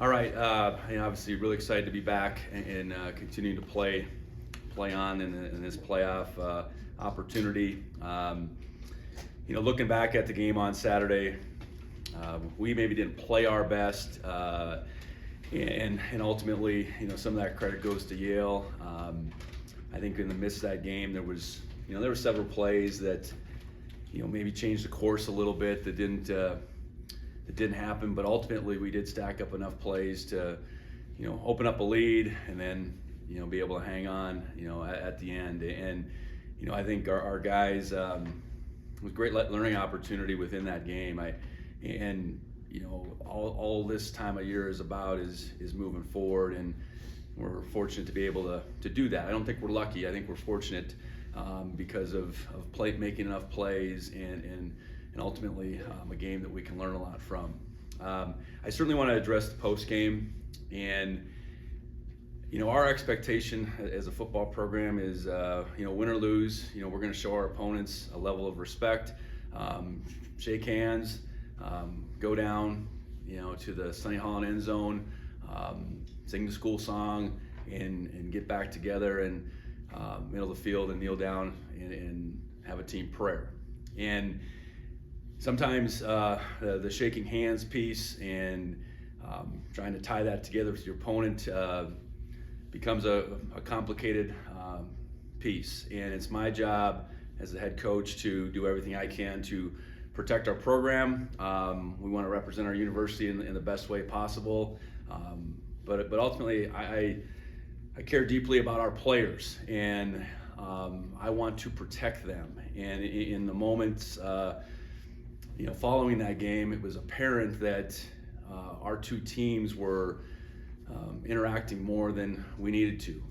All right, obviously really excited to be back and continuing to play on in this playoff opportunity. Looking back at the game on Saturday, we maybe didn't play our best, and ultimately, some of that credit goes to Yale. I think in the midst of that game, there were several plays that maybe changed the course a little bit that didn't happen, but ultimately we did stack up enough plays to open up a lead and then be able to hang on at the end. And I think our guys was great learning opportunity within that game. All this time of year is about is moving forward, and we're fortunate to be able to do that. I don't think we're lucky. I think we're fortunate because of making enough plays and ultimately a game that we can learn a lot from. I certainly want to address the postgame, and our expectation as a football program is win or lose, we're going to show our opponents a level of respect, shake hands, go down to the Sunny Holland end zone, sing the school song, and get back together and middle of the field and kneel down and have a team prayer. And sometimes the shaking hands piece and trying to tie that together with your opponent becomes a complicated piece. And it's my job as the head coach to do everything I can to protect our program. We want to represent our university in the best way possible. But ultimately, I care deeply about our players, and I want to protect them. And in the moments following that game, it was apparent that our two teams were interacting more than we needed to.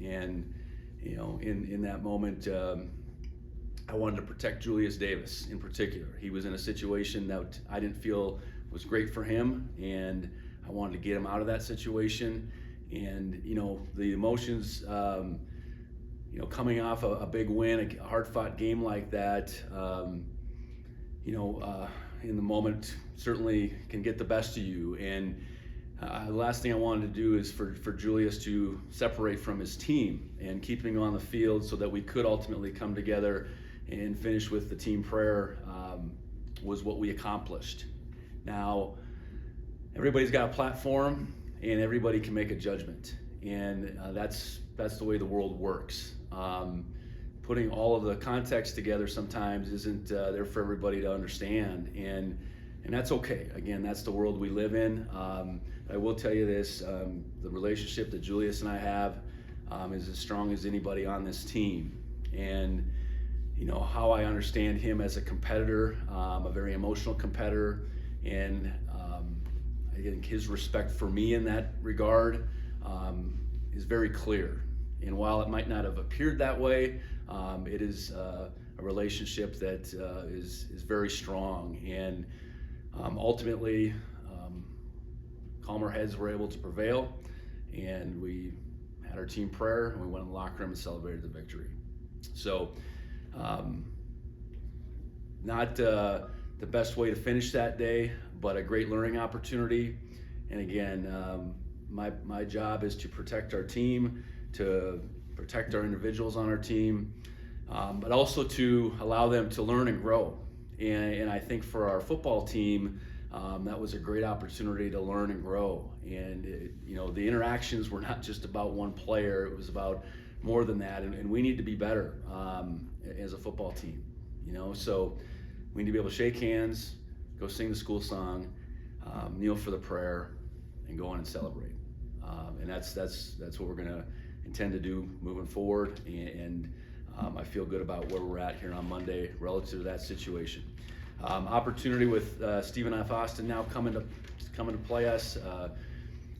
And in that moment, I wanted to protect Julius Davis in particular. He was in a situation that I didn't feel was great for him, and I wanted to get him out of that situation. And the emotions, coming off a big win, a hard-fought game like that, in the moment certainly can get the best of you. And the last thing I wanted to do is for Julius to separate from his team, and keeping him on the field so that we could ultimately come together and finish with the team prayer was what we accomplished. Now, everybody's got a platform, and everybody can make a judgment, and that's the way the world works. Putting all of the context together sometimes isn't there for everybody to understand, and that's okay. Again, that's the world we live in. I will tell you this, the relationship that Julius and I have is as strong as anybody on this team. And how I understand him as a competitor, a very emotional competitor, and I think his respect for me in that regard is very clear. And while it might not have appeared that way, it is a relationship that is very strong. And ultimately, calmer heads were able to prevail, and we had our team prayer, and we went in the locker room and celebrated the victory. So, not the best way to finish that day, but a great learning opportunity. And again, my job is to protect our team, to protect our individuals on our team, but also to allow them to learn and grow. And I think for our football team, that was a great opportunity to learn and grow. And the interactions were not just about one player; it was about more than that. And we need to be better as a football team. So we need to be able to shake hands, go sing the school song, kneel for the prayer, and go on and celebrate. And that's what we're going to intend to do moving forward. And I feel good about where we're at here on Monday relative to that situation. Opportunity with Stephen F. Austin now coming to play us.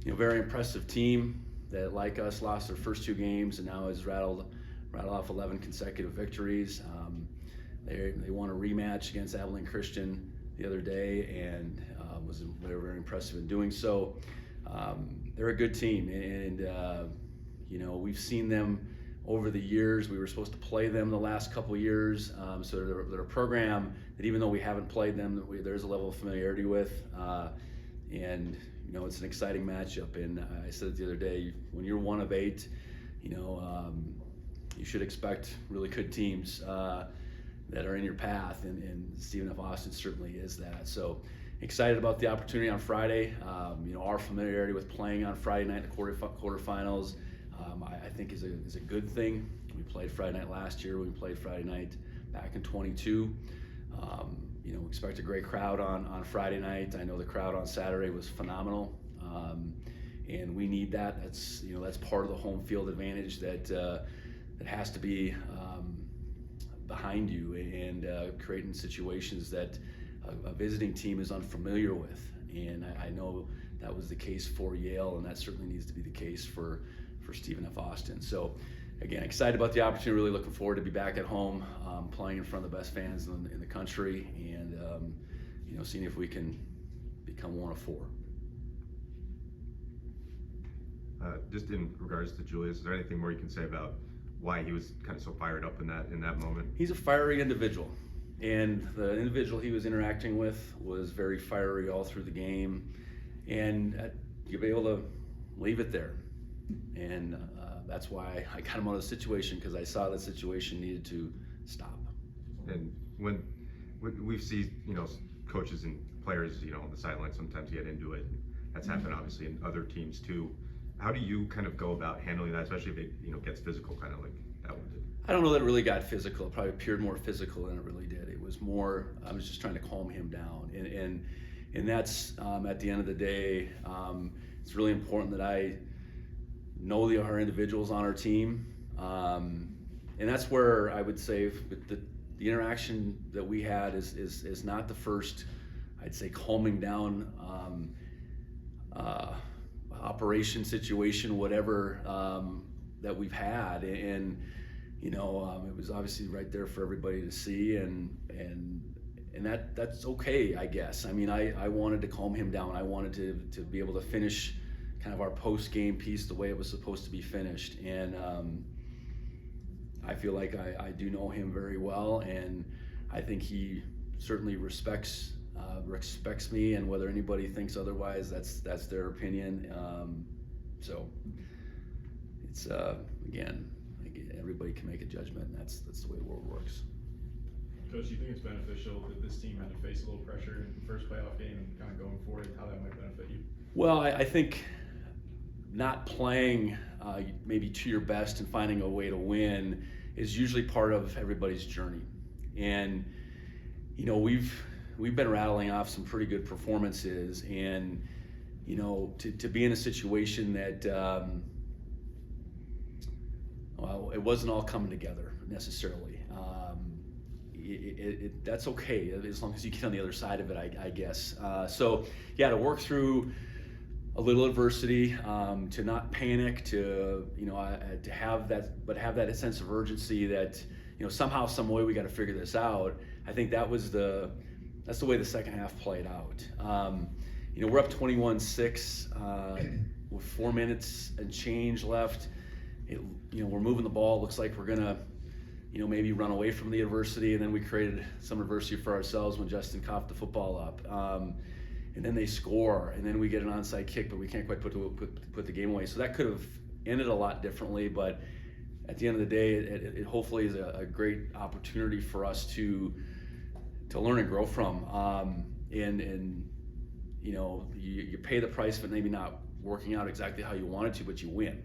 Very impressive team that, like us, lost their first two games and now has rattled off 11 consecutive victories. They won a rematch against Abilene Christian the other day, and was very, very impressive in doing so. They're a good team, and we've seen them over the years. We were supposed to play them the last couple of years, so they're a program that, even though we haven't played them, there's a level of familiarity with, and it's an exciting matchup. And I said it the other day, when you're one of 8, you should expect really good teams that are in your path, and Stephen F. Austin certainly is that. So excited about the opportunity on Friday. Our familiarity with playing on Friday night in the quarterfinals, I think is a good thing. We played Friday night last year. We played Friday night back in 22. Expect a great crowd on Friday night. I know the crowd on Saturday was phenomenal, and we need that. That's part of the home field advantage that has to be behind you, and creating situations that a visiting team is unfamiliar with. And I know that was the case for Yale, and that certainly needs to be the case for Stephen F. Austin. So again, excited about the opportunity, really looking forward to be back at home, playing in front of the best fans in the country, and seeing if we can become one of 4. Just in regards to Julius, is there anything more you can say about why he was kind of so fired up in that moment? He's a fiery individual, and the individual he was interacting with was very fiery all through the game, and you'll be able to leave it there. And that's why I got him out of the situation, because I saw the situation needed to stop. And when we see, coaches and players, on the sideline sometimes get into it. That's happened obviously in other teams too. How do you kind of go about handling that, especially if it gets physical, kind of like that one did? I don't know that it really got physical. It probably appeared more physical than it really did. It was more, I was just trying to calm him down. And that's, at the end of the day, it's really important that I know our individuals on our team. And that's where I would say the interaction that we had is not the first, I'd say, calming down operation situation, whatever, that we've had. And it was obviously right there for everybody to see, and that's okay, I guess. I mean, I wanted to calm him down. I wanted to be able to finish kind of our post-game piece the way it was supposed to be finished. And I feel like I do know him very well, and I think he certainly respects me, and whether anybody thinks otherwise, that's their opinion. So it's again, everybody can make a judgment, and that's the way the world works. Coach, do you think it's beneficial that this team had to face a little pressure in the first playoff game, and kind of going forward, how that might benefit you? Well, I think not playing maybe to your best and finding a way to win is usually part of everybody's journey. And we've been rattling off some pretty good performances, and to be in a situation that it wasn't all coming together necessarily. That's okay, as long as you get on the other side of it, I guess. So yeah, to work through a little adversity, to not panic, to have that sense of urgency that somehow, some way we got to figure this out. I think that's the way the second half played out. We're up 21-6 with 4 minutes and change left. We're moving the ball. It looks like we're gonna maybe run away from the adversity, and then we created some adversity for ourselves when Justin coughed the football up. And then they score, and then we get an onside kick, but we can't quite put the game away. So that could have ended a lot differently, but at the end of the day, it hopefully is a great opportunity for us to learn and grow from. You pay the price for maybe not working out exactly how you wanted to, but you win.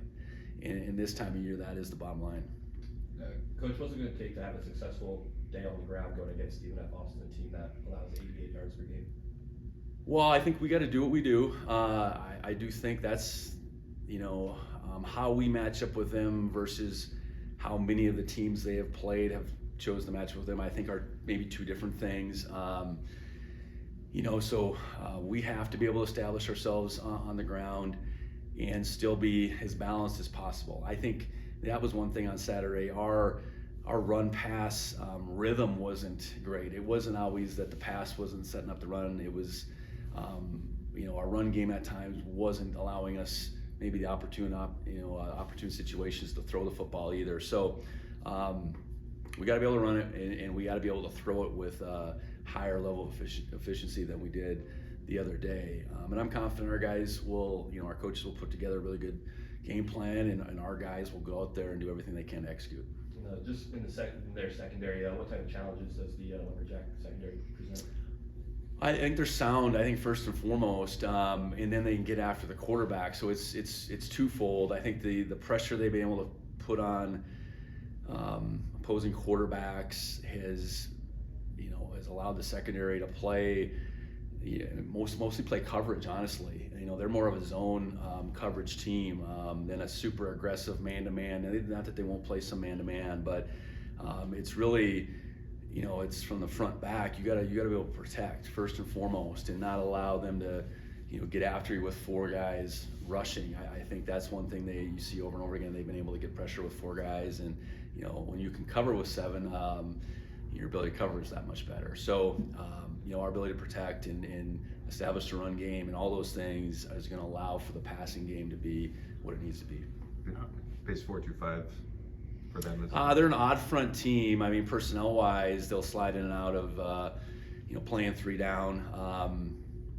And this time of year, that is the bottom line. Coach, what's it going to take to have a successful day on the ground going against Stephen F. Austin, a team that allows 88 yards per game? Well, I think we got to do what we do. I do think that's, how we match up with them versus how many of the teams they have played have chose to match with them, I think are maybe two different things. So we have to be able to establish ourselves on the ground and still be as balanced as possible. I think that was one thing on Saturday. Our run pass rhythm wasn't great. It wasn't always that the pass wasn't setting up the run. It was, our run game at times wasn't allowing us maybe the opportune situations to throw the football either. So we got to be able to run it, and we got to be able to throw it with a higher level of efficiency than we did the other day. And I'm confident our guys will, our coaches will put together a really good game plan, and our guys will go out there and do everything they can to execute. Just in their secondary, what type of challenges does the Lumberjack secondary present? I think they're sound. I think first and foremost, and then they can get after the quarterback. So it's twofold. I think the pressure they've been able to put on opposing quarterbacks has allowed the secondary to play. Mostly play coverage, honestly. They're more of a zone coverage team than a super aggressive man-to-man. Not that they won't play some man-to-man, but it's really, it's from the front back. You gotta be able to protect first and foremost, and not allow them to, get after you with four guys rushing. I think that's one thing you see over and over again. They've been able to get pressure with four guys, and when you can cover with seven, your ability to cover is that much better. So, our ability to protect and establish the run game and all those things is going to allow for the passing game to be what it needs to be. Pace 4-2-5 for them. They're an odd front team. I mean, personnel-wise, they'll slide in and out of, playing three down.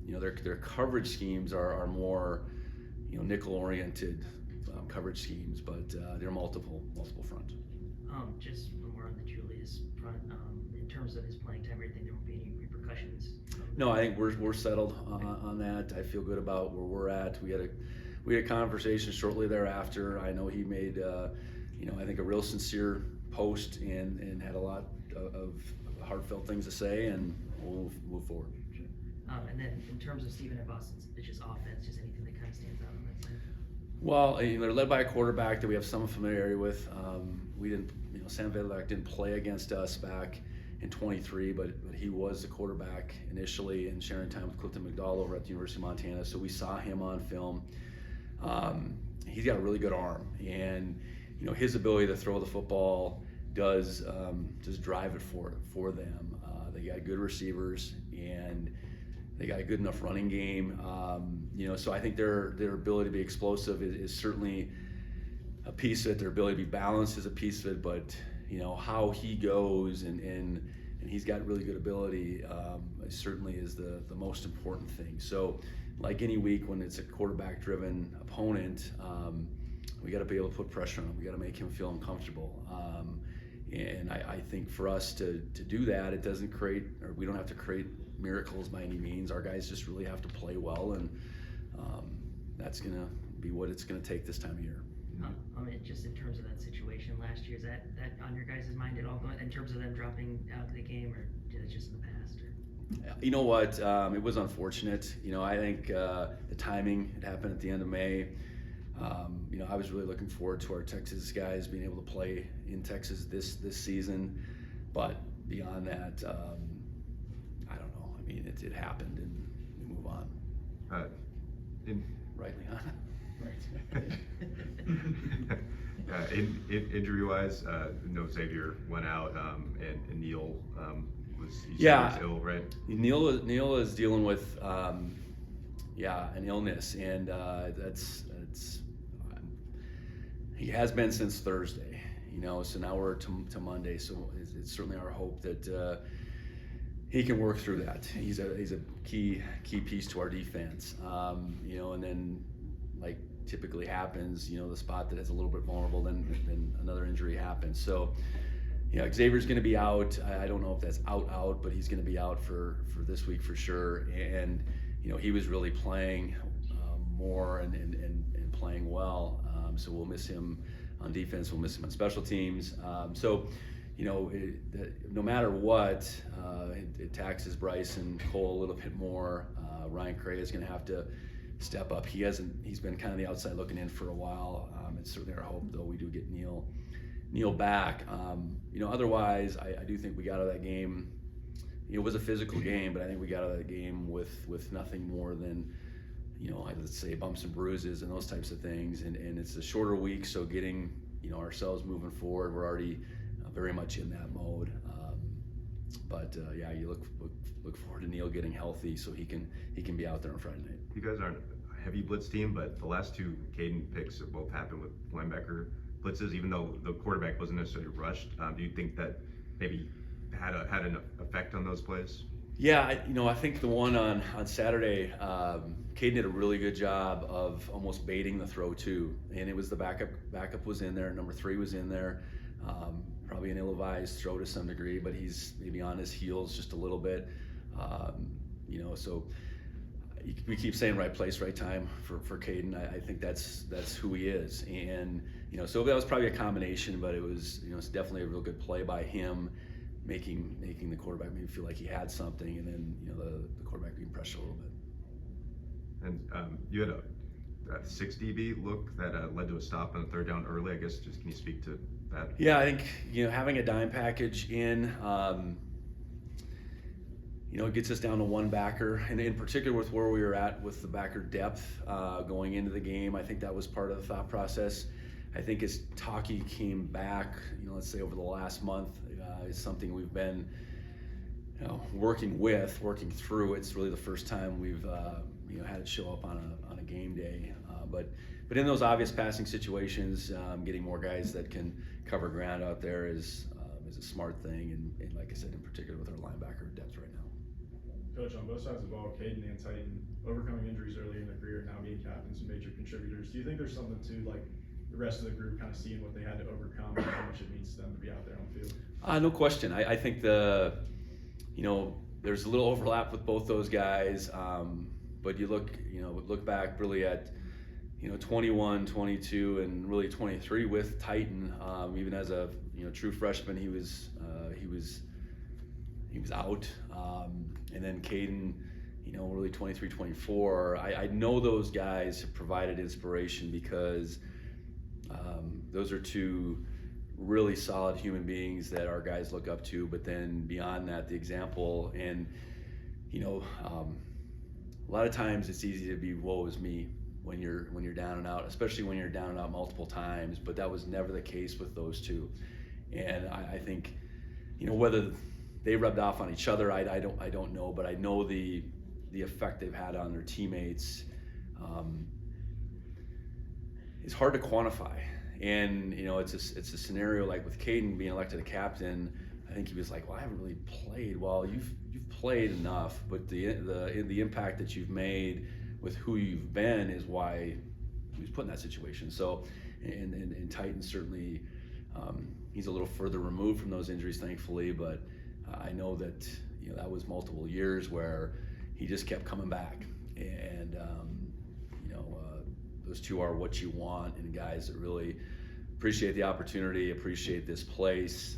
Their coverage schemes are more, nickel-oriented coverage schemes, but they're multiple front. Just when we're on the Julius front, in terms of his playing time, there won't be any repercussions. No, I think we're settled on that. I feel good about where we're at. We had a conversation shortly thereafter. I know he made, I think a real sincere post and had a lot of heartfelt things to say, and we'll move forward. And then in terms of Stephen F. Austin's just offense, just anything that kind of stands out on that side? Well, they're led by a quarterback that we have some familiarity with. We didn't, Sam Vedlak didn't play against us back in 23, but he was the quarterback initially and sharing time with Clifton McDowell over at the University of Montana. So we saw him on film. He's got a really good arm, and his ability to throw the football does drive it for them. They got good receivers, and they got a good enough running game. So I think their ability to be explosive is certainly a piece of it. Their ability to be balanced is a piece of it, but how he goes and he's got really good ability certainly is the most important thing. So like any week when it's a quarterback driven opponent, we got to be able to put pressure on him. We got to make him feel uncomfortable. And I think for us to do that, it doesn't create, or we don't have to create miracles by any means. Our guys just really have to play well, and that's going to be what it's going to take this time of year. Just in terms of that situation last year, is that on your guys' mind at all, in terms of them dropping out of the game, or is it just in the past? Or? You know what? It was unfortunate. I think the timing, it happened at the end of May. I was really looking forward to our Texas guys being able to play in Texas this season, but beyond that, I don't know. I mean, it happened, and we move on. Right, Leon? Injury-wise, Xavier went out, and Neil was ill, right? Neil is dealing with an illness, and that's he has been since Thursday. So now we're to Monday. So it's certainly our hope that he can work through that. He's a key piece to our defense. And then like typically happens, the spot that is a little bit vulnerable, then another injury happens. So, Xavier's going to be out. I don't know if that's out, but he's going to be out for this week for sure. And, he was really playing more and playing well. So we'll miss him on defense. We'll miss him on special teams. No matter what, it taxes Bryce and Cole a little bit more. Ryan Cray is going to have to step up. He's been kind of the outside looking in for a while. It's certainly our hope, though, we do get Neil back. Otherwise, I do think we got out of that game. It was a physical game, but I think we got out of that game with nothing more than, let's say bumps and bruises and those types of things. And it's a shorter week, so getting, ourselves moving forward, we're already very much in that mode. You look forward to Neil getting healthy so he can be out there on Friday night. You guys aren't a heavy blitz team, but the last two Caden picks have both happened with linebacker blitzes, even though the quarterback wasn't necessarily rushed. Do you think that maybe had an effect on those plays? Yeah, I think the one on Saturday, Caden did a really good job of almost baiting the throw too, and it was the backup was in there, number 3 was in there, probably an ill-advised throw to some degree, but he's maybe on his heels just a little bit, so we keep saying right place, right time for Caden. I think that's who he is, and so that was probably a combination, but it was it's definitely a real good play by him. Making the quarterback maybe feel like he had something, and then the quarterback being pressured a little bit. And you had a 6 DB look that led to a stop on a 3rd down early. I guess just can you speak to that? Yeah, I think having a dime package in, it gets us down to 1 backer, and in particular with where we were at with the backer depth going into the game, I think that was part of the thought process. I think as Taki came back, let's say over the last month, is something we've been, working through. It's really the first time we've, had it show up on a game day. But in those obvious passing situations, getting more guys that can cover ground out there is a smart thing. And like I said, in particular with our linebacker depth right now. Coach, on both sides of the ball, Caden and Titan overcoming injuries early in their career, now being captains and major contributors. Do you think there's something to the rest of the group kind of seeing what they had to overcome and how much it means to them to be out there on the field? No question. I think there's a little overlap with both those guys, but you look back really at 21, 22, and really 23 with Titan. Even as a true freshman, he was out, and then Caden, really 23, 24. I know those guys have provided inspiration because those are 2 really solid human beings that our guys look up to. But then beyond that, the example, and a lot of times it's easy to be woe is me when you're down and out, especially when you're down and out multiple times. But that was never the case with those 2, and I think whether they rubbed off on each other, I don't know, but I know the effect they've had on their teammates is hard to quantify. And it's a scenario like with Caden being elected a captain. I think he was like, well, I haven't really played. Well, you've played enough, but the impact that you've made with who you've been is why he was put in that situation. So, and Titan certainly, he's a little further removed from those injuries, thankfully, but I know that that was multiple years where he just kept coming back, and those 2 are what you want, and guys that really appreciate the opportunity, appreciate this place,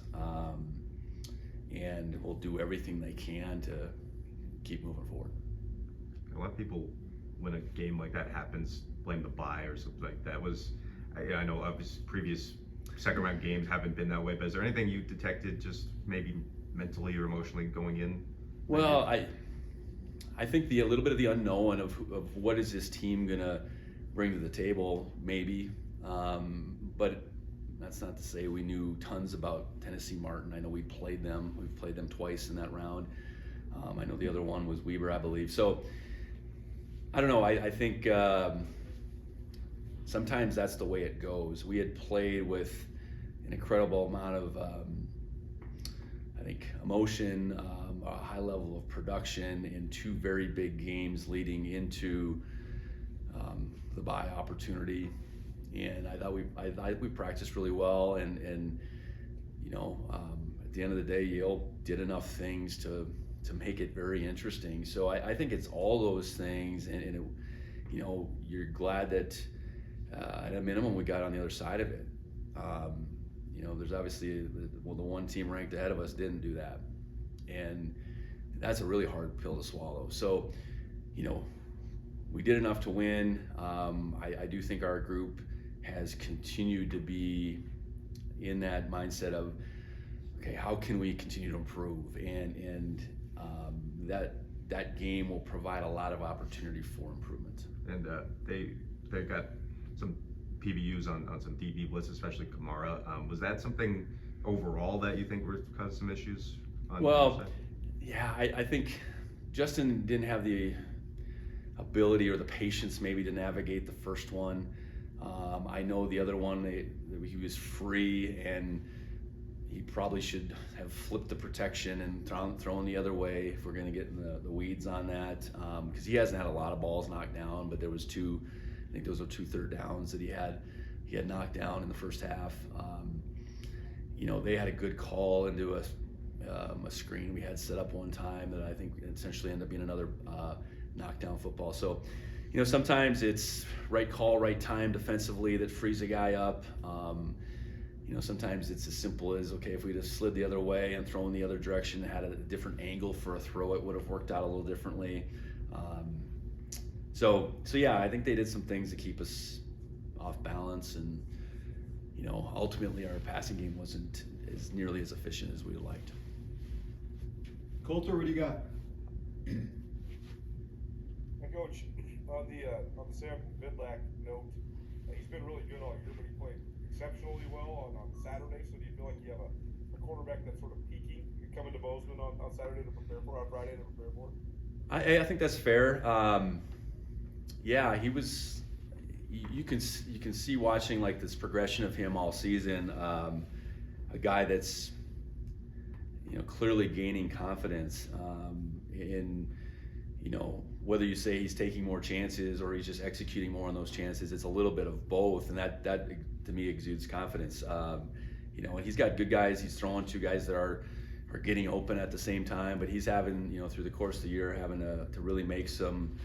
and will do everything they can to keep moving forward. A lot of people, when a game like that happens, blame the bye or something like that. I know obviously previous 2nd round games haven't been that way, but is there anything you detected just maybe mentally or emotionally going in? Well, I think a little bit of the unknown of what is this team gonna bring to the table, maybe, but that's not to say we knew tons about Tennessee Martin. I know we've played them twice in that round. I know the other one was Weber, I believe. So I don't know. I think sometimes that's the way it goes. We had played with an incredible amount of I think emotion, a high level of production in 2 very big games leading into the bye opportunity, and I thought we practiced really well, and at the end of the day, Yale did enough things to make it very interesting. So I think it's all those things, and you're glad that at a minimum we got on the other side of it. There's obviously the one team ranked ahead of us didn't do that, and that's a really hard pill to swallow. So we did enough to win. I do think our group has continued to be in that mindset of, okay, how can we continue to improve? And that game will provide a lot of opportunity for improvement. And they got some PBUs on some DB blitz, especially Kamara. Was that something overall that you think caused some issues on the other side? Yeah, I think Justin didn't have the ability or the patience maybe to navigate the first one. I know the other one, he was free, and he probably should have flipped the protection and thrown the other way if we're going to get in the weeds on that. Because he hasn't had a lot of balls knocked down, but there was two, I think those were 2 third downs that he had knocked down in the first half. They had a good call into a screen we had set up one time that I think essentially ended up being another knockdown football. So, sometimes it's right call, right time defensively that frees a guy up. Sometimes it's as simple as, okay, if we just slid the other way and thrown the other direction and had a different angle for a throw, it would have worked out a little differently. So yeah, I think they did some things to keep us off balance, and ultimately our passing game wasn't as nearly as efficient as we would liked. Coulter, what do you got? And Coach, on the Sam Vidlac note, he's been really good all year, but he played exceptionally well on Saturday. So do you feel like you have a quarterback that's sort of peaking coming to Bozeman on Saturday to prepare for, on Friday to prepare for? I think that's fair. Yeah, he was. You can see watching like this progression of him all season. A guy that's clearly gaining confidence in whether you say he's taking more chances or he's just executing more on those chances. It's a little bit of both, and that to me exudes confidence. And he's got good guys he's throwing to, guys that are getting open at the same time, but he's having through the course of the year having to really make some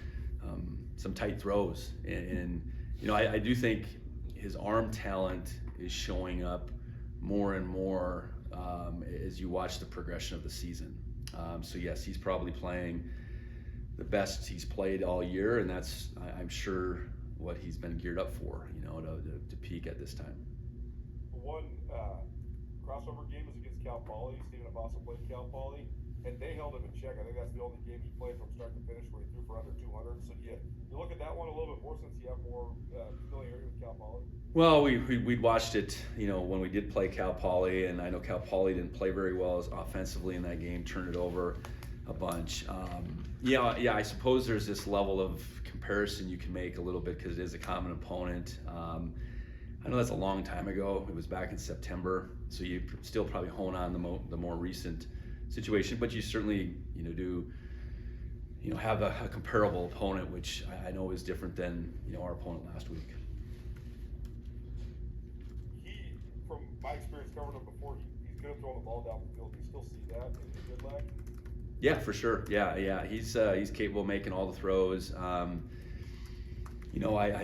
tight throws, and I do think his arm talent is showing up more and more as you watch the progression of the season. So yes, he's probably playing the best he's played all year, and that's, I'm sure, what he's been geared up for, to peak at this time. One crossover game was against Cal Poly. Stephen Apostle played Cal Poly, and they held him in check. I think that's the only game he played from start to finish where he threw for under 200. So you look at that one a little bit more since you have more familiarity with Cal Poly? Well, we'd watched it, when we did play Cal Poly, and I know Cal Poly didn't play very well offensively in that game, turned it over a bunch. Yeah, I suppose there's this level of comparison you can make a little bit because it is a common opponent. I know that's a long time ago. It was back in September, so you still probably hone on the more recent situation, but you certainly do have a comparable opponent, which I know is different than our opponent last week. He, from my experience covering him before, he's good at throwing the ball down the field. Do you still see that in Vidlac? Yeah, for sure. Yeah. He's capable of making all the throws. I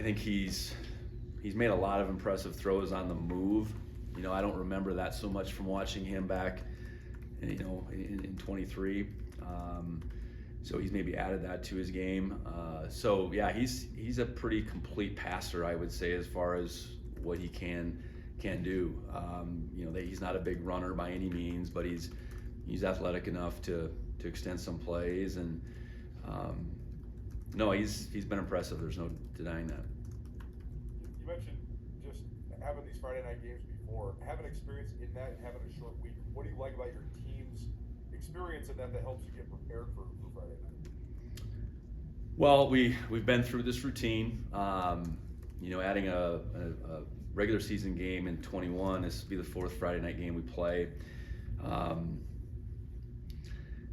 think he's made a lot of impressive throws on the move. I don't remember that so much from watching him back, in 23. So he's maybe added that to his game. So yeah, he's a pretty complete passer, I would say, as far as what he can do. He's not a big runner by any means, but he's athletic enough to extend some plays, and no, he's been impressive. There's no denying that. You mentioned just having these Friday night games before, having experience in that and having a short week. What do you like about your team's experience in that helps you get prepared for Friday night? Well, we've been through this routine. Adding a regular season game in 21, this will be the 4th Friday night game we play. I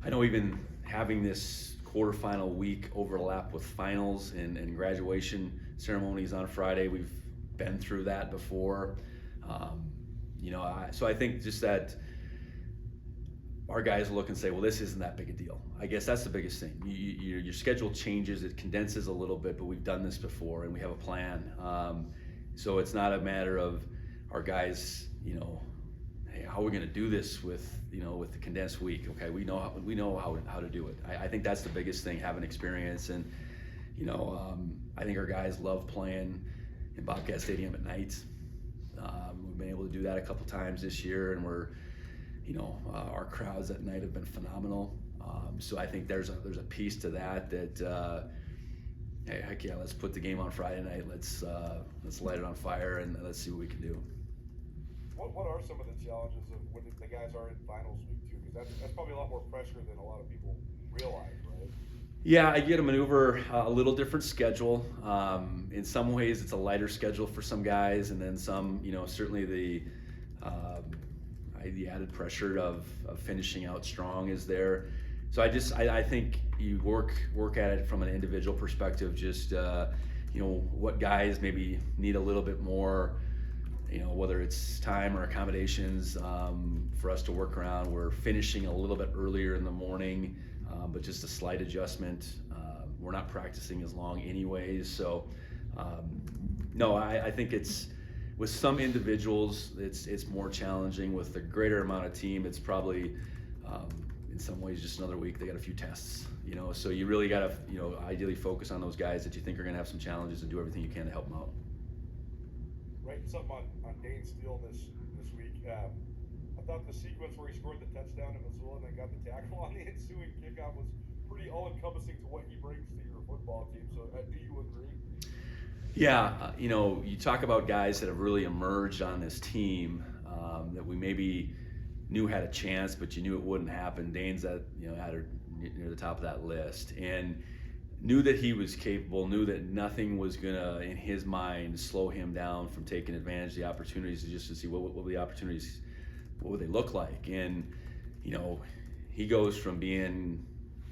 know even having this quarterfinal week overlap with finals and graduation ceremonies on Friday, we've been through that before. So I think just that our guys look and say, well, this isn't that big a deal. I guess that's the biggest thing. Your schedule changes, it condenses a little bit, but we've done this before and we have a plan. So it's not a matter of our guys, hey, how are we going to do this with the condensed week? Okay, we know how to do it. I think that's the biggest thing, having experience, and I think our guys love playing in Bobcat Stadium at night. We've been able to do that a couple times this year, and our crowds at night have been phenomenal. So I think there's a piece to that hey, heck yeah, let's put the game on Friday night. Let's light it on fire and let's see what we can do. What are some of the challenges of when the guys are in finals week too? Because that's probably a lot more pressure than a lot of people realize, right? Yeah, I get to maneuver a little different schedule. In some ways, it's a lighter schedule for some guys, and then some, certainly the added pressure of finishing out strong is there. So I think you work at it from an individual perspective, just what guys maybe need a little bit more, whether it's time or accommodations for us to work around. We're finishing a little bit earlier in the morning, but just a slight adjustment. We're not practicing as long anyways, so no, I think it's with some individuals it's more challenging. With the greater amount of team, it's probably in some ways just another week. They got a few tests, so you really got to ideally focus on those guys that you think are going to have some challenges and do everything you can to help them out. Right, something on Dane Steele this week. I thought the sequence where he scored the touchdown in Missoula and then got the tackle on the ensuing kickoff was pretty all-encompassing to what he brings to your football team. So do you agree? Yeah, you talk about guys that have really emerged on this team that we maybe knew had a chance, but you knew it wouldn't happen. Dane's near the top of that list, and knew that he was capable, knew that nothing was gonna, in his mind, slow him down from taking advantage of the opportunities, just to see what the opportunities, what would they look like. And he goes from being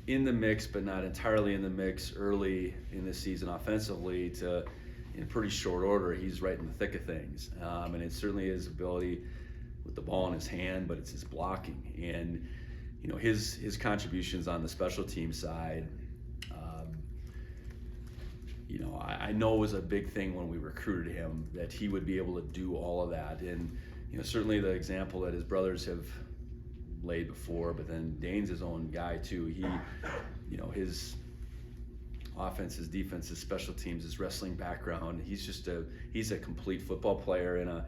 in the mix but not entirely in the mix early in this season offensively to, in pretty short order, he's right in the thick of things. And it certainly is ability with the ball in his hand, but it's his blocking and his contributions on the special team side. I know it was a big thing when we recruited him that he would be able to do all of that. And certainly the example that his brothers have laid before, but then Dane's his own guy too. He, his offense, his defense, his special teams, his wrestling background. He's a complete football player in a,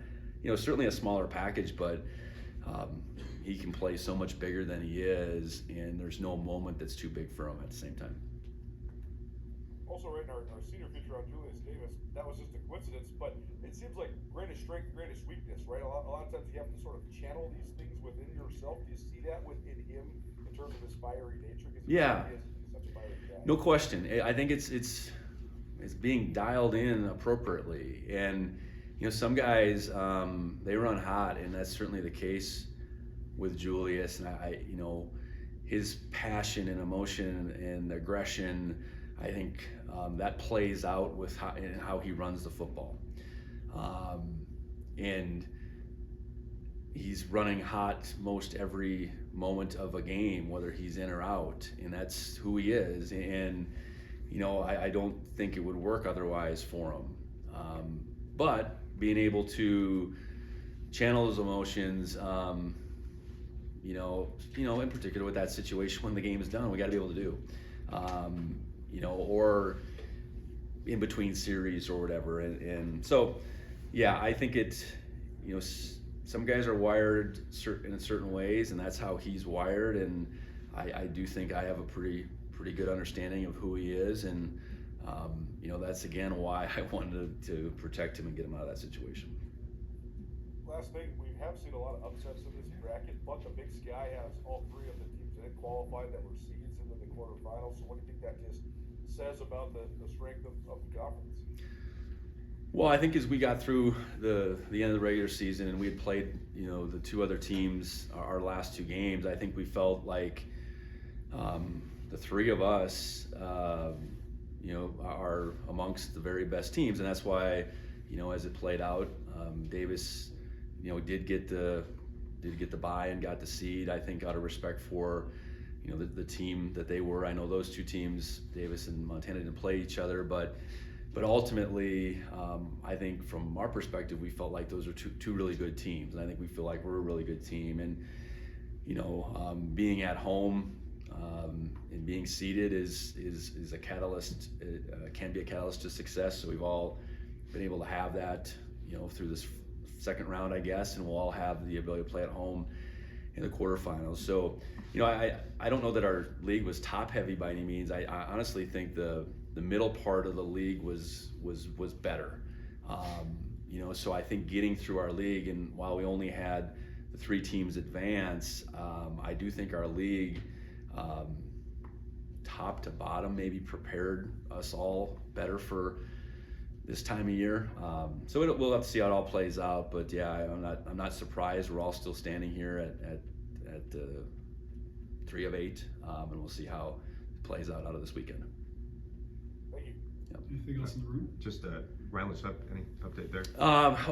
certainly a smaller package, but he can play so much bigger than he is, and there's no moment that's too big for him at the same time. Also, right in our senior feature on Julius Davis, that was just a coincidence, but it seems like greatest strength, greatest weakness, right? A lot of times you have to sort of channel these things within yourself. Do you see that within him in terms of his fiery nature? Yeah. He is such a fiery guy. No question. I think it's being dialed in appropriately, and some guys they run hot, and that's certainly the case with Julius. And his passion and emotion and aggression, I think that plays out with how he runs the football, and he's running hot most every moment of a game, whether he's in or out, and that's who he is. And I don't think it would work otherwise for him. But being able to channel his emotions, in particular with that situation when the game is done, we got to be able to do. Or in between series or whatever. And so, yeah, I think some guys are wired in certain ways, and that's how he's wired. And I do think I have a pretty good understanding of who he is. And, that's again why I wanted to protect him and get him out of that situation. Last thing, we have seen a lot of upsets in this bracket, but the Big Sky has all three of the teams that qualified that were seeds into the quarterfinals. So what do you think that just says about the strength of the conference? Well, I think as we got through the end of the regular season and we had played, the two other teams, our last two games, I think we felt like the three of us, are amongst the very best teams, and that's why, as it played out, Davis, did get the bye and got the seed. I think out of respect for, the team that they were. I know those two teams, Davis and Montana, didn't play each other, but ultimately, I think from our perspective, we felt like those are two really good teams, and I think we feel like we're a really good team. And being at home and being seeded is a catalyst. It can be a catalyst to success. So we've all been able to have that, through this second round, I guess, and we'll all have the ability to play at home in the quarterfinals. So, I don't know that our league was top heavy by any means. I honestly think the middle part of the league was better. So I think getting through our league, and while we only had the three teams advance, I do think our league, top to bottom, maybe prepared us all better for this time of year. So we'll have to see how it all plays out. But yeah, I'm not surprised. We're all still standing here at 3 of 8, and we'll see how it plays out of this weekend. Thank you. Anything else in the room? Just Ryan, any update there?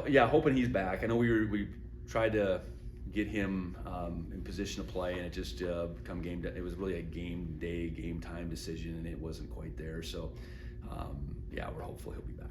Yeah, hoping he's back. I know we tried to get him in position to play, and it just come game day. It was really a game time decision, and it wasn't quite there. So yeah, we're hopeful he'll be back.